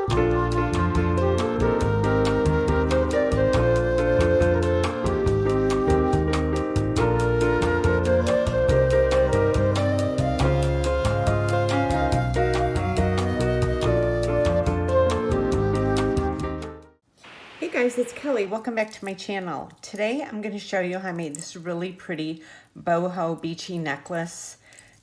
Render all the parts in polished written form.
Hey guys, it's Kelly. Welcome back to my channel. Today I'm going to show you how I made this really pretty boho beachy necklace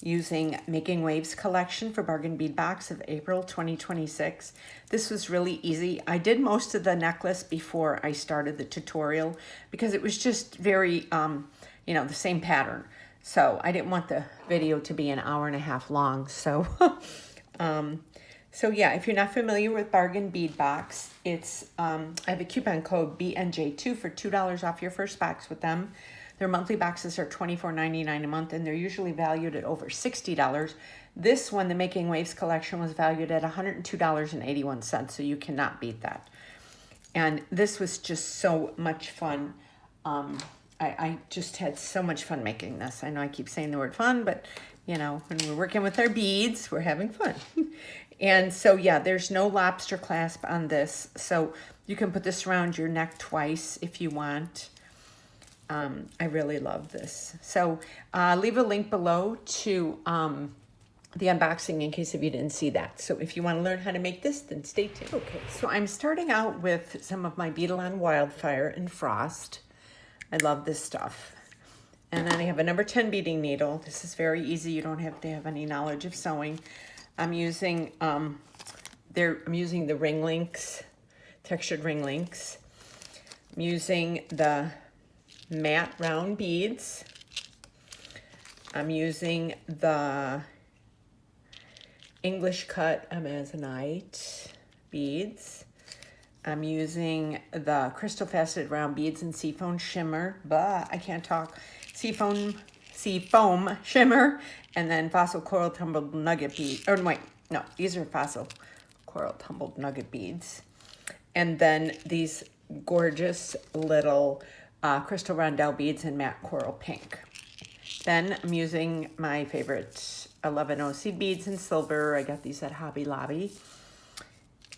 using Making Waves collection for Bargain Bead Box of April 2026. This was really easy. I did most of the necklace before I started the tutorial because it was just very, the same pattern. So I didn't want the video to be an hour and a half long. So So yeah, if you're not familiar with Bargain Bead Box, it's I have a coupon code BNJ2 for $2 off your first box with them. Their monthly boxes are $24.99 a month, and they're usually valued at over $60. This one, the Making Waves collection, was valued at $102.81, so you cannot beat that. And this was just so much fun. I just had so much fun making this. I know I keep saying the word fun, but you know, when we're working with our beads, we're having fun. And so, yeah, there's no lobster clasp on this. So you can put this around your neck twice if you want. I really love this. So leave a link below to the unboxing in case if you didn't see that. So if you want to learn how to make this, then stay tuned. Okay, so I'm starting out with some of my Beadalon Wildfire and Frost. I love this stuff. And then I have a number 10 beading needle. This is very easy. You don't have to have any knowledge of sewing. I'm using the ring links, textured ring links. I'm using the matte round beads. I'm using the English cut Amazonite beads. I'm using the crystal faceted round beads and seafoam shimmer. I can't talk. Seafoam shimmer, and then fossil coral tumbled nugget bead. Or wait, no, these are fossil coral tumbled nugget beads. And then these gorgeous little crystal rondelle beads in matte coral pink. Then I'm using my favorite 11 seed beads in silver. I got these at Hobby Lobby.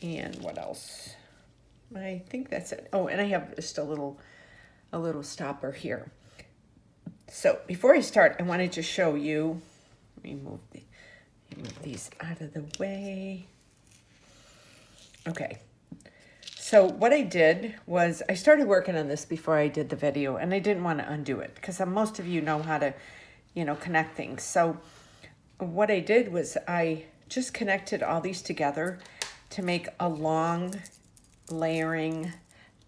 And what else? I think that's it. Oh, and I have just a little stopper here. So before I start, I wanted to show you, let me move these out of the way. Okay. So what I did was I started working on this before I did the video, and I didn't want to undo it because most of you know how to, connect things. So what I did was I just connected all these together to make a long layering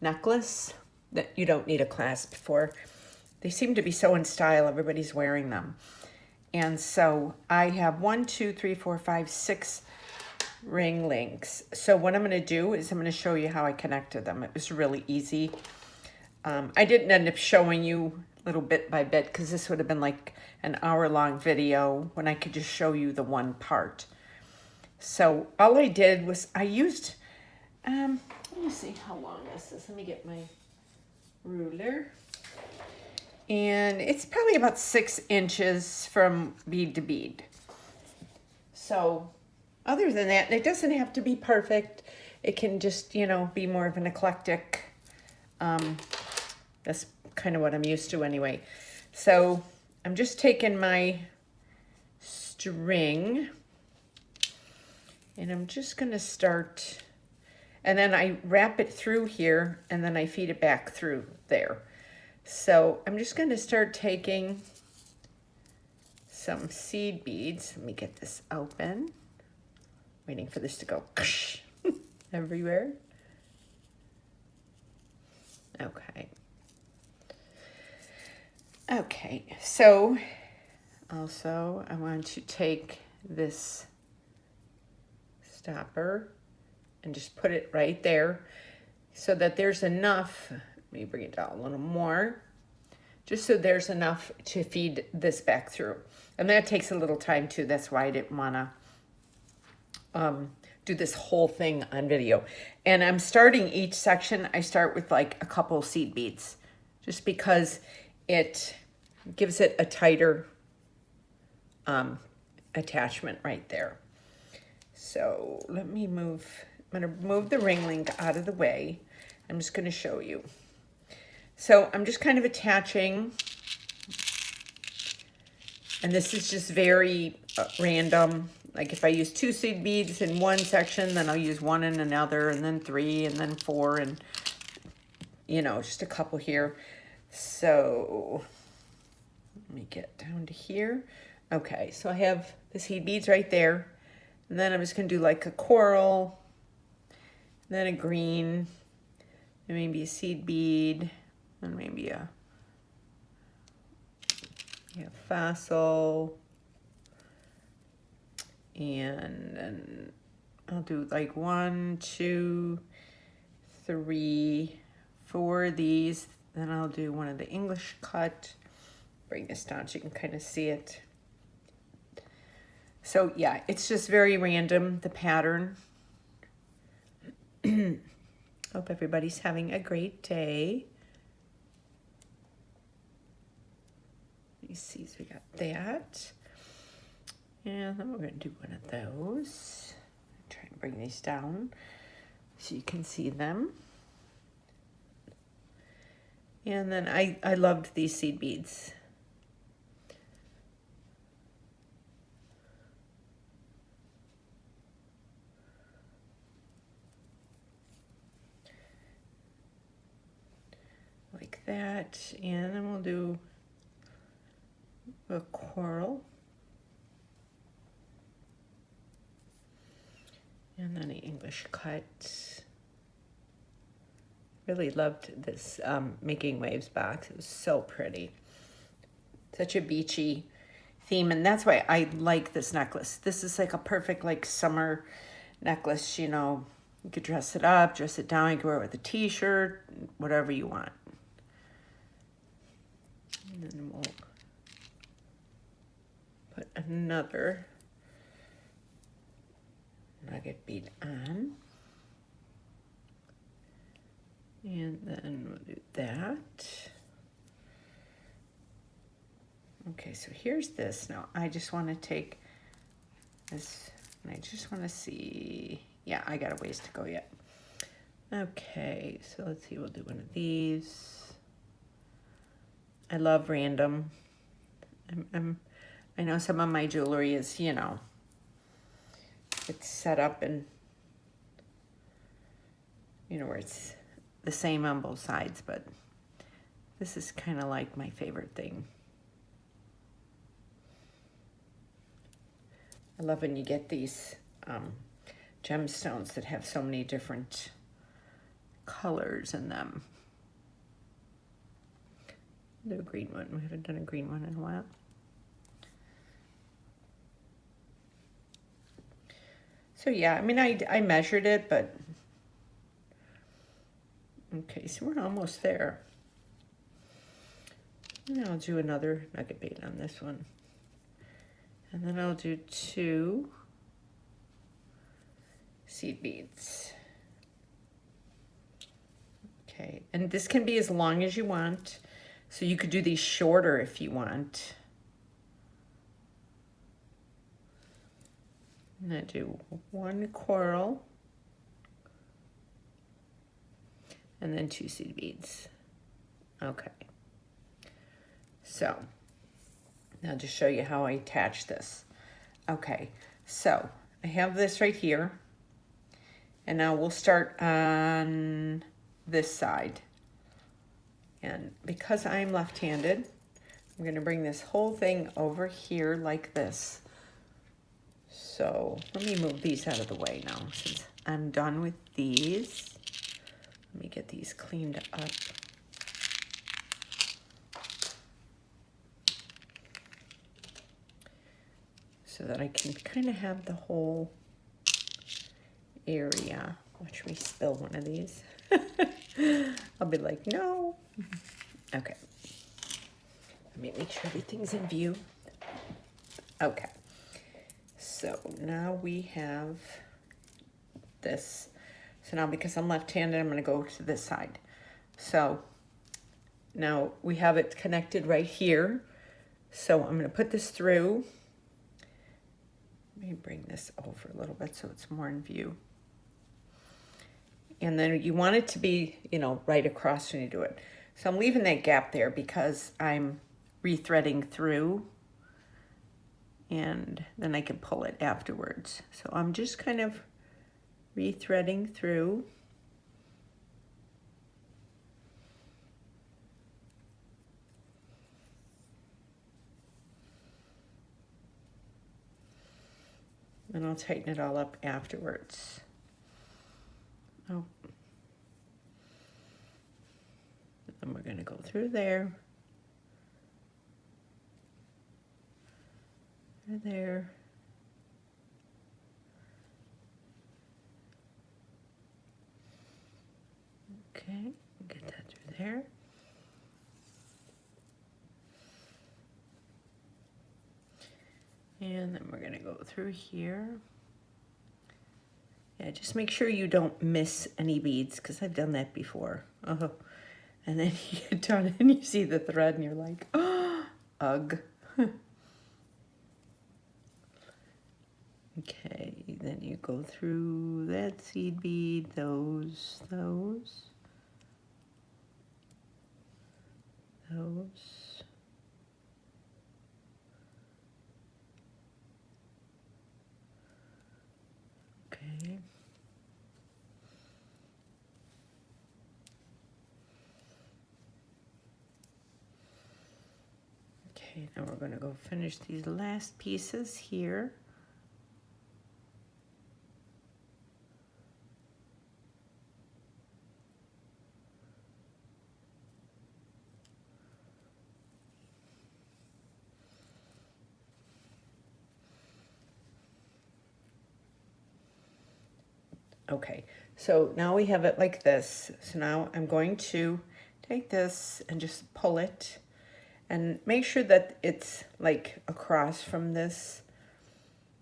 necklace that you don't need a clasp for. They seem to be so in style, everybody's wearing them. And so I have 6 ring links. So what I'm gonna do is I'm gonna show you how I connected them. It was really easy. I didn't end up showing you little bit by bit because this would have been like an hour-long video when I could just show you the one part. So all I did was I used, let me see how long this is. Let me get my ruler. And it's probably about 6 inches from bead to bead. So other than that, it doesn't have to be perfect. It can just, be more of an eclectic. That's kind of what I'm used to anyway. So I'm just taking my string and I'm just going to start, and then I wrap it through here and then I feed it back through there. So I'm just going to start taking some seed beads. Let me get this open. Waiting for this to go everywhere. Okay. Okay, so also I want to take this stopper and just put it right there so that there's enough. Let me bring it down a little more, just so there's enough to feed this back through. And that takes a little time too. That's why I didn't want to do this whole thing on video. And I'm starting each section, I start with like a couple seed beads, just because it gives it a tighter attachment right there. So let me move I'm going to move the ring link out of the way. I'm just going to show you. So I'm just kind of attaching, and this is just very random. Like if I use 2 seed beads in one section, then I'll use 1 in another, and then 3, and then 4, and you know, just a couple here. So let me get down to here. Okay, so I have the seed beads right there, and then I'm just going to do like a coral, then a green, and maybe a seed bead, and maybe a fossil, and then I'll do like 1, 2, 3, 4 of these. Then I'll do one of the English cut. Bring this down so you can kind of see it. So yeah, it's just very random, the pattern. Hope everybody's having a great day. Let me see, so we got that. And then we're going to do one of those. Try and bring these down so you can see them. And then I loved these seed beads. Like that. And then we'll do a coral. And then an English cut. Really loved this Making Waves box. It was so pretty. Such a beachy theme, and that's why I like this necklace. This is like a perfect like summer necklace, you know. You could dress it up, dress it down, you could wear it with a t-shirt, whatever you want. And then we'll put another nugget bead on. And then we'll do that. Okay, so here's this. Now I just want to take this, and I just want to see. Yeah, I got a ways to go yet. Okay, so let's see. We'll do one of these. I love random. I know some of my jewelry is, you know, it's set up and, you know, where it's the same on both sides, but this is kind of like my favorite thing. I love when you get these gemstones that have so many different colors in them. I'll do a green one. We haven't done a green one in a while. So yeah, I mean, I measured it, but okay, so we're almost there. And I'll do another nugget bead on this one. And then I'll do 2 seed beads. Okay, and this can be as long as you want. So you could do these shorter if you want. And I do 1 coral. And then 2 seed beads. Okay. So, now just show you how I attach this. Okay, so I have this right here. And now we'll start on this side. And because I'm left-handed, I'm going to bring this whole thing over here like this. So let me move these out of the way now since I'm done with these. Let me get these cleaned up. So that I can kind of have the whole area. Watch me spill one of these. I'll be like, no. Okay. Let me make sure everything's in view. Okay. So now we have this. So now because I'm left-handed, I'm going to go to this side. So now we have it connected right here. So I'm going to put this through. Let me bring this over a little bit so it's more in view. And then you want it to be, you know, right across when you do it. So I'm leaving that gap there because I'm rethreading through, and then I can pull it afterwards. So I'm just kind of rethreading through. And I'll tighten it all up afterwards. Oh. And we're gonna go through there. There. Okay, get that through there. And then we're gonna go through here. Yeah, just make sure you don't miss any beads, because I've done that before. Oh, and then you get done and you see the thread and you're like, oh, ugh. Okay, then you go through that seed bead, those. Okay. Okay, now we're going to go finish these last pieces here. Okay, so now we have it like this. So now I'm going to take this and just pull it, and make sure that it's like across from this.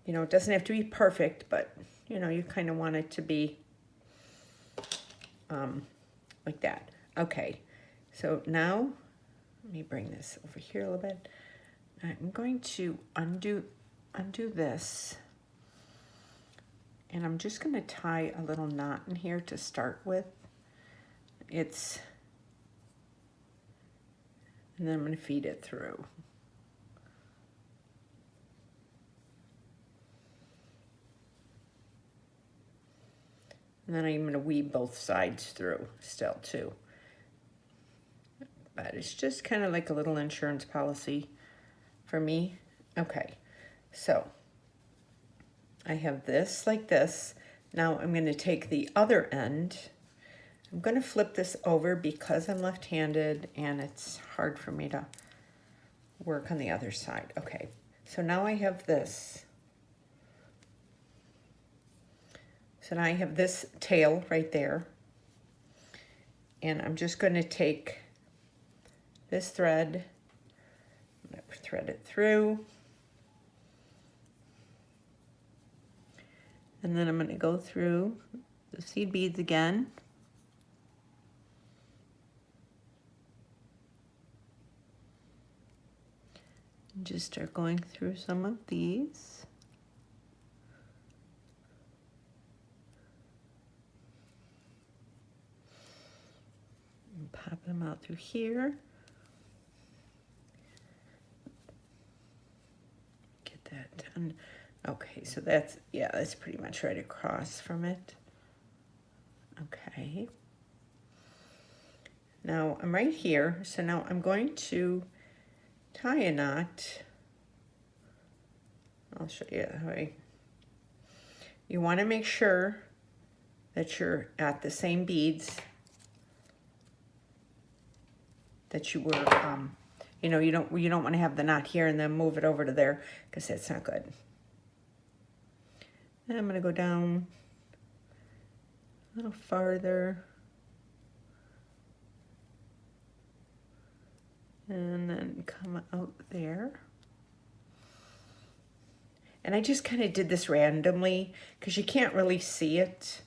You know, it doesn't have to be perfect, but you know, you kind of want it to be like that. Okay, so now let me bring this over here a little bit. I'm going to undo this. And I'm just going to tie a little knot in here to start with. And then I'm going to feed it through. And then I'm going to weave both sides through still too. But it's just kind of like a little insurance policy for me. Okay, so I have this like this. Now I'm going to take the other end. I'm going to flip this over because I'm left-handed and it's hard for me to work on the other side. Okay, so now I have this. So now I have this tail right there. And I'm just going to take this thread, I'm going to thread it through. And then I'm going to go through the seed beads again. And just start going through some of these. And pop them out through here. Get that done. Okay, so that's, yeah, that's pretty much right across from it. Okay. Now I'm right here, so now I'm going to tie a knot. I'll show you how you want to make sure that you're at the same beads that you were, you know, you don't want to have the knot here and then move it over to there, because that's not good. And I'm going to go down a little farther. And then come out there. And I just kind of did this randomly because you can't really see it.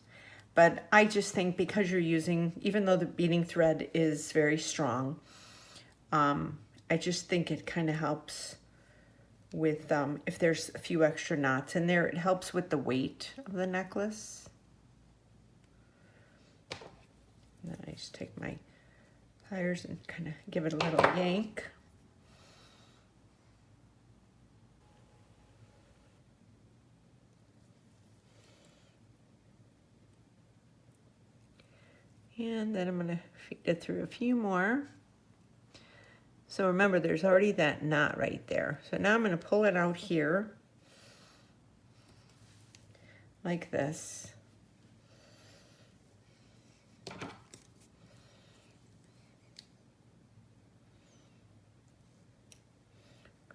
But I just think because you're using, even though the beading thread is very strong, I just think it kind of helps with, if there's a few extra knots in there, it helps with the weight of the necklace. just take my pliers and kind of give it a little yank. And then I'm going to feed it through a few more. So remember, there's already that knot right there. So now I'm going to pull it out here like this. I'm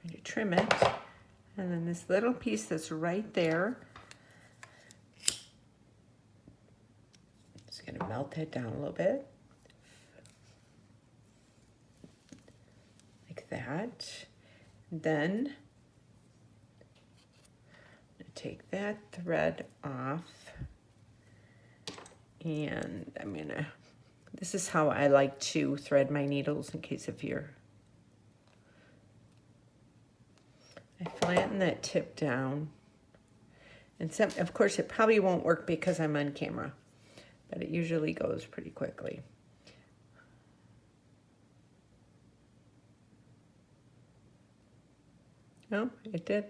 going to trim it. And then this little piece that's right there, just going to melt that down a little bit. Like that. Then I'm going to take that thread off. And I'm going to, this is how I like to thread my needles in case if you're, I flatten that tip down. And some, of course, it probably won't work because I'm on camera, but it usually goes pretty quickly. Oh, it did.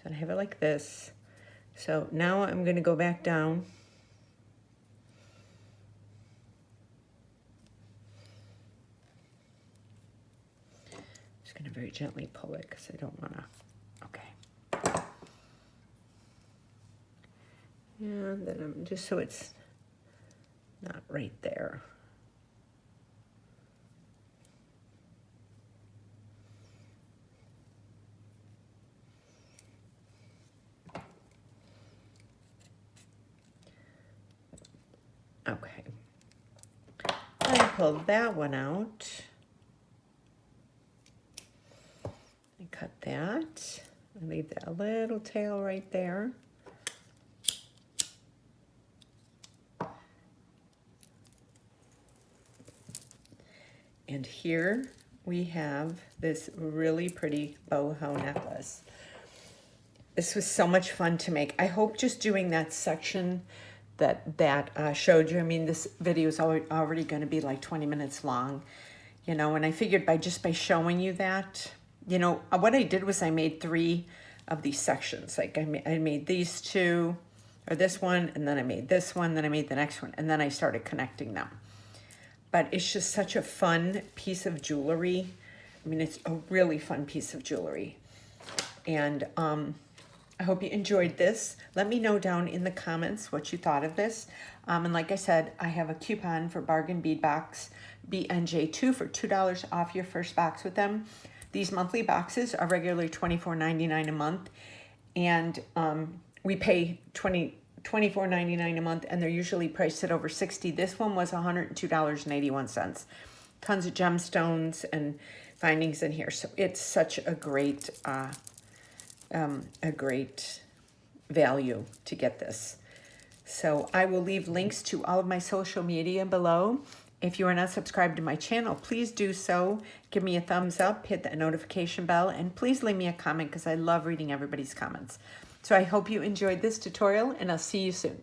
So I have it like this. So now I'm going to go back down. Just going to very gently pull it because I don't want to. Okay. And then I'm just so it's not right there. Okay. I pull that one out. I cut that. I leave that little tail right there. And here we have this really pretty boho necklace. This was so much fun to make. I hope just doing that section that showed you. I mean, this video is already going to be like 20 minutes long, you know, and I figured by showing you that, you know, what I did was I made 3 of these sections. Like I made these 2, or this one, and then I made this one, then I made the next one, and then I started connecting them. But it's just such a fun piece of jewelry. I mean, it's a really fun piece of jewelry. And I hope you enjoyed this. Let me know down in the comments what you thought of this. And like I said, I have a coupon for Bargain Bead Box BNJ2 for $2 off your first box with them. These monthly boxes are regularly $24.99 a month. And we pay $24.99 a month, and they're usually priced at over $60. This one was $102.81. Tons of gemstones and findings in here. So it's such a great value to get this. So I will leave links to all of my social media below. If you are not subscribed to my channel, please do so. Give me a thumbs up, hit that notification bell, and please leave me a comment because I love reading everybody's comments. So I hope you enjoyed this tutorial, and I'll see you soon.